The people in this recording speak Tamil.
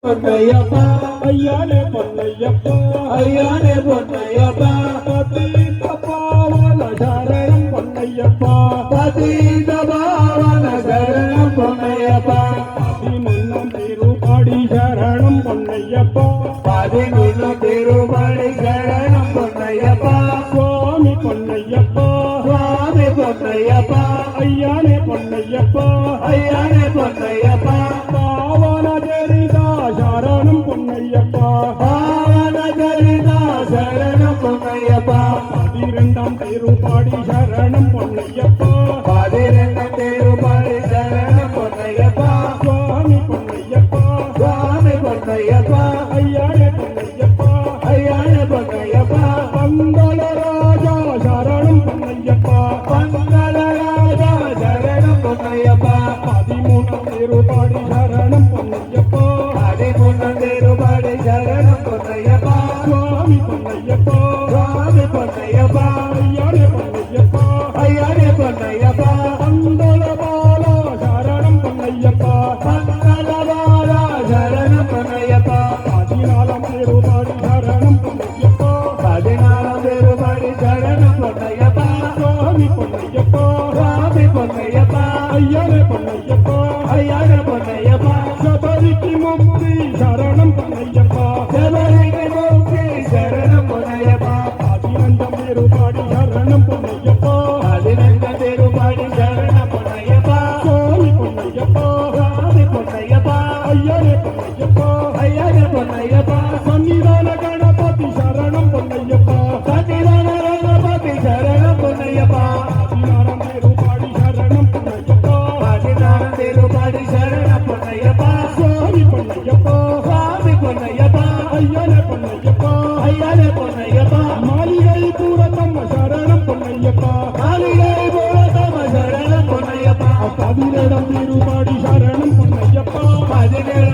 பொன்னையப்பா ஐயானே பொன்னையப்பா ஐயானே பொன்னையப்பா பதீத பாவன சரணம் பொன்னையப்பா பதீத பாவன சரணம் பொன்னையப்பா பதினொன்னம் திருப்படி சரணம் பொன்னையப்பா பதினொன்னம் திருப்படி சரணம் பொன்னையப்பா சுவாமி பொன்னையப்பா சுவாமி பொன்னையப்பா ஐயானே பொன்னையப்பா ஐயானே பொன்னையப்பா சரணம் பொன்னையப்பா பாவனகரிதா சரணம் பொன்னையப்பா பதிரெண்டாம் திருப்பாடி சரணம் பொன்னையப்பா பதிரெண்டாம் திருப்பாடி சரணம் பொன்னையப்பா சுவாமி பொன்னையப்பா சுவாமி பொன்னையப்பா ஐயானே பொன்னையப்பா ஐயானே பொன்னையப்பா பந்தள ராஜா சரணம் பொன்னையப்பா பந்தள ராஜா சரணம் பொன்னையப்பா பதிமூணாம் திருப்பாடி சரணம் பொன்னையப்பா திருப்படி சரணம் பொன்னையப்பா சுவாமி பொன்னையப்பா சுவாமி பொன்னையப்பா ஐயானே பொன்னையப்பா ஐயானே பொன்னையப்பா பந்தள பாலா சரணம் பொன்னையப்பா பந்தள பாலா சரணம் பொன்னையப்பா பதினாலாம் திருப்படி சரணம் பொன்னையப்பா பதினாலாம் திருப்படி சரணம் பொன்னையப்பா சுவாமி பொன்னையப்பா சுவாமி பொன்னையப்பா ஐயானே பொன்னையப்பா ஐயானே பொன்னையப்பா சபரிக்கு முக்தி சரணம் பொன்னையப்பா சபரிக்கு முக்தி சரணம் பொன்னையப்பா பதினஞ்சாம் திருப்பாடி சரணம் பொன்னையப்பா பதினஞ்சாம் திருப்பாடி சரணம் பொன்னையப்பா சுவாமி பொன்னையப்பா சுவாமி பொன்னையப்பா ஐயானே பொன்னையப்பா ஐயானே பொன்னையப்பா சன்னிதான கணபதி சரணம் பொன்னையப்பா சன்னிதான கணபதி சரணம் பொன்னையப்பா பதினாறாம் திருப்பாடி சரணம் பொன்னையப்பா பதினாறாம் திருப்பாடி சரணம் பொன்னையப்பா சுவாமி பொன்னையப்பா சுவாமி பொன்னையப்பா ஐயானே பொன்னையப்பா ஐயானே பொன்னையப்பா மாளிகை பூரத்தம்ம சரணம் பொன்னையப்பா மாளிகை பூரத்தம்ம சரணம் பொன்னையப்பா பதினேழாம் திருப்பாடி சரணம் பொன்னையப்பா பதினேழு